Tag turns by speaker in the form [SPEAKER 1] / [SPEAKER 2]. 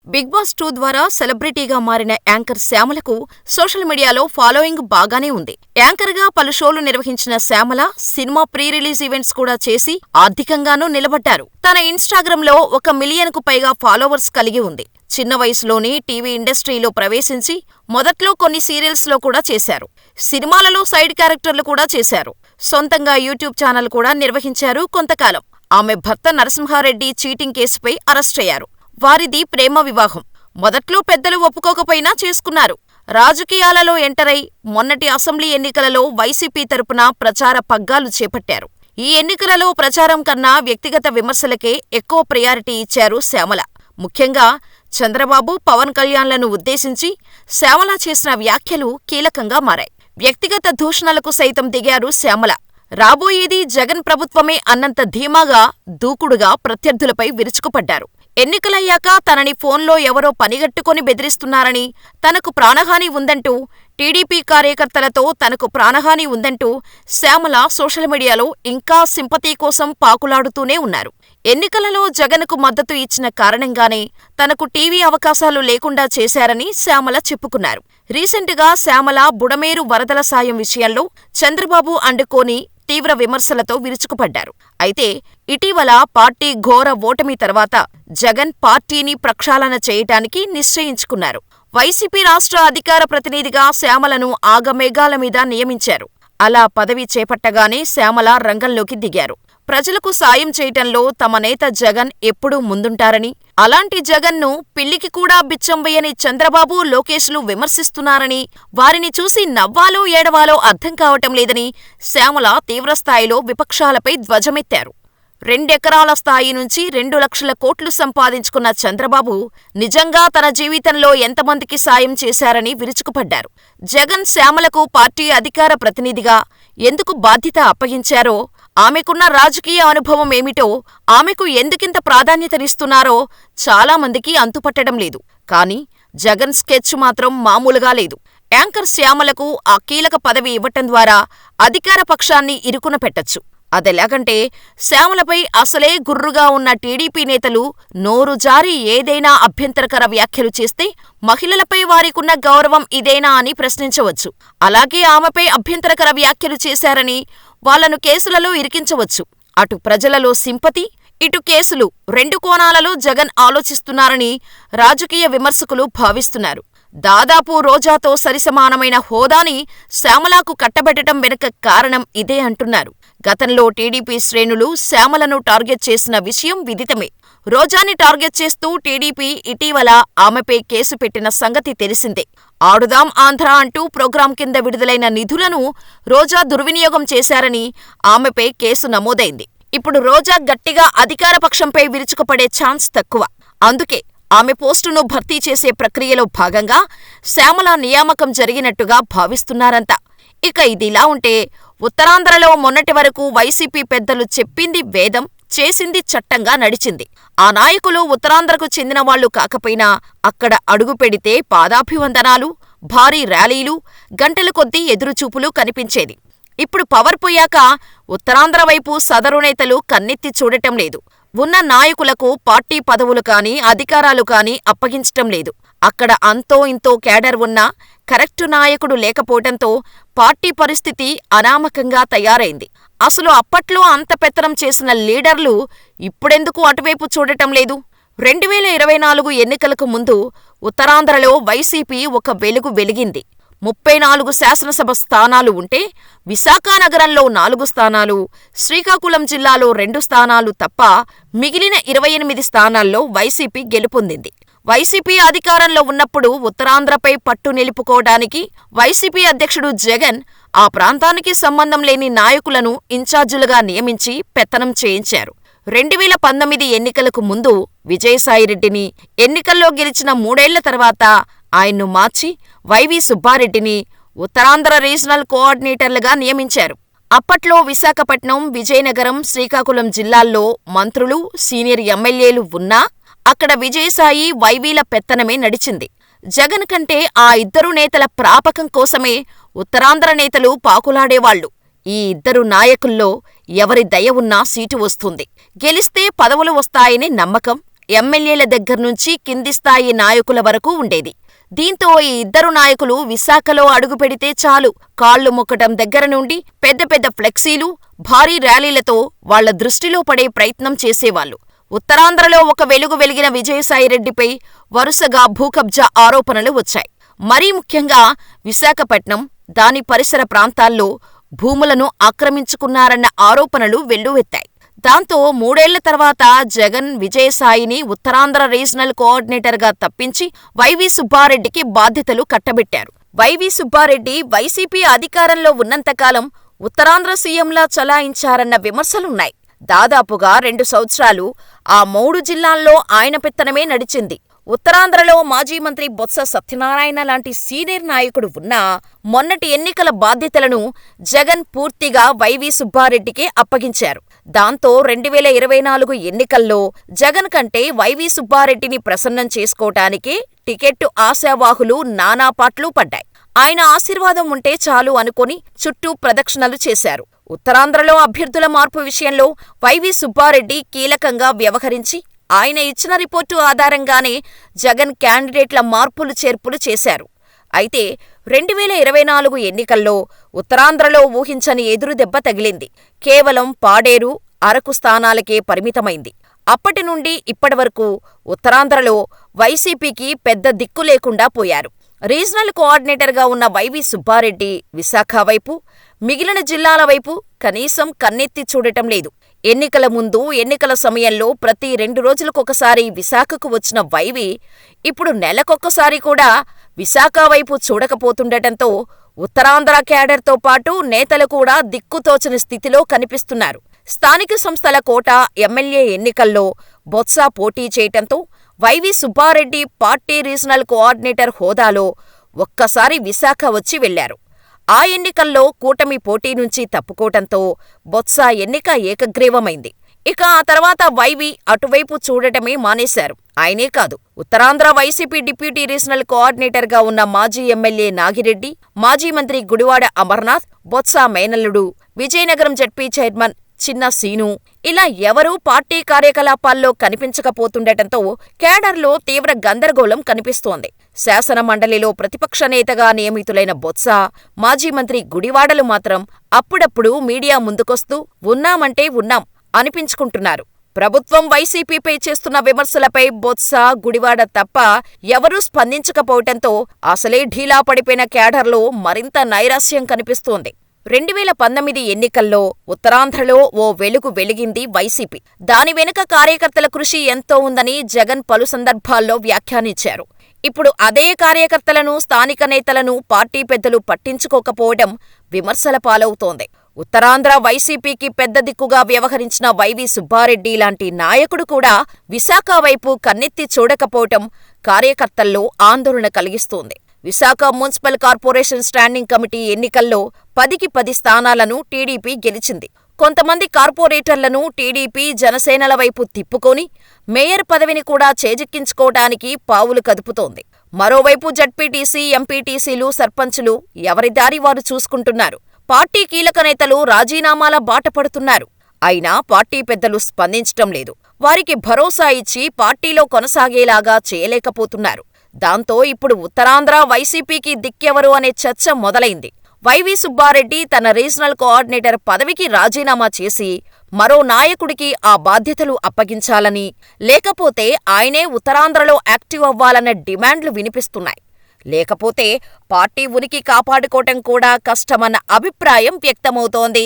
[SPEAKER 1] Big boss 2 ద్వారా సెలబ్రిటీగా మారిన anchor శ్యామలకు social మీడియాలో ఫాలోయింగ్ బాగానే ఉంది. యాంకర్గా పలు షోలు నిర్వహించిన Shyamala cinema pre release events కూడా చేసి ఆర్థికంగానూ నిలబడ్డారు. తన ఇన్‌స్టాగ్రామ్‌లో 1 మిలియన్‌కు పైగా ఫాలోవర్స్ కలిగి ఉంది. చిన్న వయసులోనే టీవీ ఇండస్ట్రీలో ప్రవేశించి మొదట్లో కొన్ని సీరియల్స్‌లో కూడా చేశారు. సినిమాలలో సైడ్ క్యారెక్టర్లు కూడా చేశారు. సొంతంగా యూట్యూబ్ ఛానల్ కూడా నిర్వహించారు కొంతకాలం. ఆమె భర్త నరసింహారెడ్డి చీటింగ్ కేసుపై అరెస్టయ్యారు. వారిది ప్రేమ వివాహం. మొదట్లో పెద్దలు ఒప్పుకోకపోయినా చేసుకున్నారు. రాజకీయాలలో ఎంటరై మొన్నటి అసెంబ్లీ ఎన్నికలలో వైసీపీ తరపున ప్రచార పగ్గాలు చేపట్టారు. ఈ ఎన్నికలలో ప్రచారం కన్నా వ్యక్తిగత విమర్శలకే ఎక్కువ ప్రయారిటీ ఇచ్చారు శ్యామల. ముఖ్యంగా చంద్రబాబు, పవన్ కళ్యాణ్లను ఉద్దేశించి శ్యామల చేసిన వ్యాఖ్యలు కీలకంగా మారాయి. వ్యక్తిగత దూషణలకు సైతం దిగారు శ్యామల. రాబోయేది జగన్ ప్రభుత్వమే అన్నంత ధీమాగా, దూకుడుగా ప్రత్యర్థులపై విరుచుకుపడ్డారు. ఎన్నికలయ్యాక తనని ఫోన్లో ఎవరో పనిగట్టుకొని బెదిరిస్తున్నారని, తనకు ప్రాణహాని ఉందంటూ, టీడీపీ కార్యకర్తలతో తనకు ప్రాణహాని ఉందంటూ శ్యామల సోషల్ మీడియాలో ఇంకా సింపతీ కోసం పాకులాడుతూనే ఉన్నారు. ఎన్నికలలో జగన్కు మద్దతు ఇచ్చిన కారణంగానే తనకు టీవీ అవకాశాలు లేకుండా చేశారని శ్యామల చెప్పుకున్నారు. రీసెంట్గా శ్యామల బుడమేరు వరదల సాయం విషయంలో చంద్రబాబు అండుకోని తీవ్ర విమర్శలతో విరుచుకుపడ్డారు. అయితే ఇటీవల పార్టీ ఘోర ఓటమి తర్వాత జగన్ పార్టీని ప్రక్షాళన చేయటానికి నిశ్చయించుకున్నారు. వైసీపీ రాష్ట్ర అధికార ప్రతినిధిగా శ్యామలను ఆగమేఘాల మీద నియమించారు. అలా పదవి చేపట్టగానే శ్యామల రంగంలోకి దిగారు. ప్రజలకు సాయం చేయటంలో తమ నేత జగన్ ఎప్పుడూ ముందుంటారని, అలాంటి జగన్ను పిల్లికి కూడా బిచ్చం వేయని చంద్రబాబు, లోకేష్లు విమర్శిస్తున్నారని, వారిని చూసి నవ్వాలో ఏడవాలో అర్థం కావటం లేదని శ్యామల తీవ్రస్థాయిలో విపక్షాలపై ధ్వజమెత్తారు. 2 ఎకరాల స్థాయి నుంచి 2 లక్షల కోట్లు సంపాదించుకున్న చంద్రబాబు నిజంగా తన జీవితంలో ఎంతమందికి సాయం చేశారని విరుచుకుపడ్డారు. జగన్ శ్యామలకు పార్టీ అధికార ప్రతినిధిగా ఎందుకు బాధ్యత అప్పగించారో, ఆమెకున్న రాజకీయ అనుభవం ఏమిటో, ఆమెకు ఎందుకింత ప్రాధాన్యతనిస్తున్నారో చాలామందికి అంతుపట్టడం లేదు. కానీ జగన్ స్కెచ్ మాత్రం మామూలుగా లేదు. యాంకర్ శ్యామలకు ఆ కీలక పదవి ఇవ్వటం ద్వారా అధికార పక్షాన్ని ఇరుకున పెట్టొచ్చు. అదెలాగంటే, శ్యామలపై అసలే గుర్రుగా ఉన్న టీడీపీ నేతలు నోరు జారి ఏదైనా అభ్యంతరకర వ్యాఖ్యలు చేస్తే మహిళలపై వారికున్న గౌరవం ఇదేనా అని ప్రశ్నించవచ్చు. అలాగే ఆమెపై అభ్యంతరకర వ్యాఖ్యలు చేశారని వాళ్లను కేసులలో ఇరికించవచ్చు. అటు ప్రజలలో సింపతి, ఇటు కేసులు, 2 కోణాలలో జగన్ ఆలోచిస్తున్నారని రాజకీయ విమర్శకులు భావిస్తున్నారు. దాదాపు రోజాతో సరిసమానమైన హోదాని శ్యామలకు కట్టబెట్టడం వెనుక కారణం ఇదే అంటున్నారు. గతంలో టీడీపీ శ్రేణులు శ్యామలను టార్గెట్ చేసిన విషయం విదితమే. రోజాని టార్గెట్ చేస్తూ టీడీపీ ఇటీవల ఆమెపై కేసు పెట్టిన సంగతి తెలిసిందే. ఆడుదాం ఆంధ్ర అంటూ ప్రోగ్రాం కింద విడుదలైన నిధులను రోజా దుర్వినియోగం చేశారని ఆమెపై కేసు నమోదైంది. ఇప్పుడు రోజా గట్టిగా అధికార పక్షంపై విరుచుకుపడే ఛాన్స్ తక్కువ. అందుకే ఆమె పోస్టును భర్తీ చేసే ప్రక్రియలో భాగంగా శ్యామల నియామకం జరిగినట్టుగా భావిస్తున్నారంతా. ఇక ఇదిలా ఉంటే, ఉత్తరాంధ్రలో మొన్నటి వరకు వైసీపీ పెద్దలు చెప్పింది వేదం, చేసింది చట్టంగా నడిచింది. ఆ నాయకులు ఉత్తరాంధ్రకు చెందినవాళ్లు కాకపోయినా అక్కడ అడుగుపెడితే పాదాభివందనాలు, భారీ ర్యాలీలు, గంటల కొద్దీ ఎదురుచూపులు కనిపించేది. ఇప్పుడు పవర్ పోయాక ఉత్తరాంధ్ర వైపు సదరు నేతలు కన్నెత్తి చూడటం లేదు. ఉన్న నాయకులకు పార్టీ పదవులు కానీ, అధికారాలు కానీ అప్పగించటం లేదు. అక్కడ అంతో ఇంతో కేడర్ ఉన్నా కరెక్టు నాయకుడు లేకపోవటంతో పార్టీ పరిస్థితి అనామకంగా తయారైంది. అసలు అప్పట్లో అంత పెత్తనం చేసిన లీడర్లు ఇప్పుడెందుకు అటువైపు చూడటం లేదు? 2024 ఎన్నికలకు ముందు ఉత్తరాంధ్రలో వైసీపీ ఒక వెలుగు వెలిగింది. 34 శాసనసభ స్థానాలు ఉంటే విశాఖ నగరంలో 4 స్థానాలు, శ్రీకాకుళం జిల్లాలో 2 స్థానాలు తప్ప మిగిలిన 28 స్థానాల్లో వైసీపీ గెలుపొందింది. వైసీపీ అధికారంలో ఉన్నప్పుడు ఉత్తరాంధ్రపై పట్టు నిలుపుకోవడానికి వైసీపీ అధ్యక్షుడు జగన్ ఆ ప్రాంతానికి సంబంధం లేని నాయకులను ఇన్ఛార్జీలుగా నియమించి పెత్తనం చేయించారు. 2019 ఎన్నికలకు ముందు విజయసాయిరెడ్డిని, ఎన్నికల్లో గెలిచిన 3 ఏళ్ల తర్వాత ఆయన్ను మార్చి వైవి సుబ్బారెడ్డిని ఉత్తరాంధ్ర రీజనల్ కోఆర్డినేటర్లుగా నియమించారు. అప్పట్లో విశాఖపట్నం, విజయనగరం, శ్రీకాకుళం జిల్లాల్లో మంత్రులు, సీనియర్ ఎమ్మెల్యేలు ఉన్నా అక్కడ విజయసాయి, వైవీల పెత్తనమే నడిచింది. జగన్ కంటే ఆ 2 నేతల ప్రాపకం కోసమే ఉత్తరాంధ్ర నేతలు పాకులాడేవాళ్లు. ఈ 2 నాయకుల్లో ఎవరి దయ ఉన్నా సీటు వస్తుంది, గెలిస్తే పదవులు వస్తాయనే నమ్మకం ఎమ్మెల్యేల దగ్గర్నుంచి కింది స్థాయి నాయకుల వరకు ఉండేది. దీంతో ఈ ఇద్దరు నాయకులు విశాఖలో అడుగుపెడితే చాలు, కాళ్లు మొక్కటం దగ్గర నుండి పెద్ద పెద్ద ఫ్లెక్సీలు, భారీ ర్యాలీలతో వాళ్ల దృష్టిలో పడే ప్రయత్నం చేసేవాళ్లు. ఉత్తరాంధ్రలో ఒక వెలుగు వెలిగిన విజయసాయిరెడ్డిపై వరుసగా భూకబ్జా ఆరోపణలు వచ్చాయి. మరీ ముఖ్యంగా విశాఖపట్నం, దాని పరిసర ప్రాంతాల్లో భూములను ఆక్రమించుకున్నారన్న ఆరోపణలు వెల్లువెత్తాయి. దాంతో 3 ఏళ్ల తర్వాత జగన్ విజయసాయిని ఉత్తరాంధ్ర రీజనల్ కోఆర్డినేటర్గా తప్పించి వైవీ సుబ్బారెడ్డికి బాధ్యతలు కట్టబెట్టారు. వైవీ సుబ్బారెడ్డి వైసీపీ అధికారంలో ఉన్నంతకాలం ఉత్తరాంధ్ర సీఎంలా చలాయించారన్న విమర్శలున్నాయి. దాదాపుగా 2 సంవత్సరాలు ఆ 3 జిల్లాల్లో ఆయన పెత్తనమే నడిచింది. ఉత్తరాంధ్రలో మాజీ మంత్రి బొత్స సత్యనారాయణ లాంటి సీనియర్ నాయకుడు ఉన్నా మొన్నటి ఎన్నికల బాధ్యతలను జగన్ పూర్తిగా వైవీ సుబ్బారెడ్డికే అప్పగించారు. దాంతో 2024 ఎన్నికల్లో జగన్ కంటే వైవీ సుబ్బారెడ్డిని ప్రసన్నం చేసుకోటానికే టికెట్టు ఆశావాహులు నానా పాట్లు పడ్డాయి. ఆయన ఆశీర్వాదం ఉంటే చాలు అనుకుని చుట్టూ ప్రదక్షిణలు చేశారు. ఉత్తరాంధ్రలో అభ్యర్థుల మార్పు విషయంలో వైవీ సుబ్బారెడ్డి కీలకంగా వ్యవహరించి ఆయన ఇచ్చిన రిపోర్టు ఆధారంగానే జగన్ క్యాండిడేట్ల మార్పులు చేర్పులు చేశారు. అయితే 2024 ఎన్నికల్లో ఉత్తరాంధ్రలో ఊహించని ఎదురుదెబ్బ తగిలింది. కేవలం పాడేరు, అరకు స్థానాలకే పరిమితమైంది. అప్పటి నుండి ఇప్పటివరకు ఉత్తరాంధ్రలో వైసీపీకి పెద్ద దిక్కు లేకుండా పోయారు. రీజనల్ కోఆర్డినేటర్గా ఉన్న వైవీ సుబ్బారెడ్డి విశాఖ వైపు, మిగిలిన జిల్లాల వైపు కనీసం కన్నెత్తి చూడటం లేదు. ఎన్నికల ముందు, ఎన్నికల సమయంలో ప్రతి 2 రోజులకొకసారి విశాఖకు వచ్చిన వైవీ ఇప్పుడు నెలకొక్కసారి కూడా విశాఖ వైపు చూడకపోతుండటంతో ఉత్తరాంధ్ర క్యాడర్తో పాటు నేతలు కూడా దిక్కుతోచని స్థితిలో కనిపిస్తున్నారు. స్థానిక సంస్థల కోటా ఎమ్మెల్యే ఎన్నికల్లో బొత్స పోటీ చేయటంతో YV Subba Reddy party regional coordinator హోదాలో ఒక్కసారి విశాఖ వచ్చి వెళ్లారు. ఆ ఎన్నికల్లో కూటమి పోటీ నుంచి తప్పుకోవటంతో బొత్స ఎన్నిక ఏకగ్రీవమైంది. ఇక ఆ తర్వాత వైవీ అటువైపు చూడటమే మానేశారు. ఆయనే కాదు, ఉత్తరాంధ్ర వైసీపీ డిప్యూటీ రీజనల్ కోఆర్డినేటర్గా ఉన్న మాజీ ఎమ్మెల్యే నాగిరెడ్డి, మాజీ మంత్రి గుడివాడ అమర్నాథ్, బొత్స మేనల్లుడు, విజయనగరం జడ్పీ చైర్మన్ చిన్న సీను ఇలా ఎవరూ పార్టీ కార్యకలాపాల్లో కనిపించకపోతుండటంతో కేడర్లో తీవ్ర గందరగోళం కనిపిస్తోంది. శాసన మండలిలో ప్రతిపక్ష నేతగా నియమితులైన బొత్స, మాజీ మంత్రి గుడివాడలు మాత్రం అప్పుడప్పుడు మీడియా ముందుకొస్తూ ఉన్నామంటే ఉన్నాం అనిపించుకుంటున్నారు. ప్రభుత్వం వైసీపీపై చేస్తున్న విమర్శలపై బొత్స, గుడివాడ తప్ప ఎవరూ స్పందించకపోవటంతో అసలే ఢీలా పడిపోయిన కేడర్లో మరింత నైరాశ్యం కనిపిస్తోంది. 2019 ఎన్నికల్లో ఉత్తరాంధ్రలో ఓ వెలుగు వెలిగింది వైసీపీ. దాని వెనుక కార్యకర్తల కృషి ఎంతో ఉందని జగన్ పలు సందర్భాల్లో వ్యాఖ్యానించారు. ఇప్పుడు అదే కార్యకర్తలను, స్థానిక నేతలను పార్టీ పెద్దలు పట్టించుకోకపోవడం విమర్శల పాలవుతోంది. ఉత్తరాంధ్ర వైసీపీకి పెద్ద దిక్కుగా వ్యవహరించిన వైవీ సుబ్బారెడ్డి లాంటి నాయకుడు కూడా విశాఖ వైపు కన్నెత్తి చూడకపోవటం కార్యకర్తల్లో ఆందోళన కలిగిస్తోంది. Visakha municipal corporation standing committee ఎన్నికల్లో 10కి 10 స్థానాలను టీడీపీ గెలిచింది. కొంతమంది కార్పొరేటర్లను టీడీపీ, జనసేనల వైపు తిప్పుకొని మేయర్ పదవిని కూడా చేజిక్కించుకోవటానికి పావులు కదుపుతోంది. మరోవైపు జడ్పీటీసీ, ఎంపీటీసీలు, సర్పంచులు ఎవరి దారి వారు చూసుకుంటున్నారు. పార్టీ కీలక నేతలు రాజీనామాల బాట పడుతున్నారు. అయినా పార్టీ పెద్దలు స్పందించటం లేదు. వారికి భరోసా ఇచ్చి పార్టీలో కొనసాగేలాగా చేయలేకపోతున్నారు. దాంతో ఇప్పుడు ఉత్తరాంధ్ర వైసీపీకి దిక్కెవరు అనే చర్చ మొదలైంది. వైవీ సుబ్బారెడ్డి తన రీజనల్ కోఆర్డినేటర్ పదవికి రాజీనామా చేసి మరో నాయకుడికి ఆ బాధ్యతలు అప్పగించాలని, లేకపోతే ఆయనే ఉత్తరాంధ్రలో యాక్టివ్ అవ్వాలన్న డిమాండ్లు వినిపిస్తున్నాయి. లేకపోతే పార్టీ ఉనికి కాపాడుకోవటం కూడా కష్టమన్న అభిప్రాయం వ్యక్తమవుతోంది.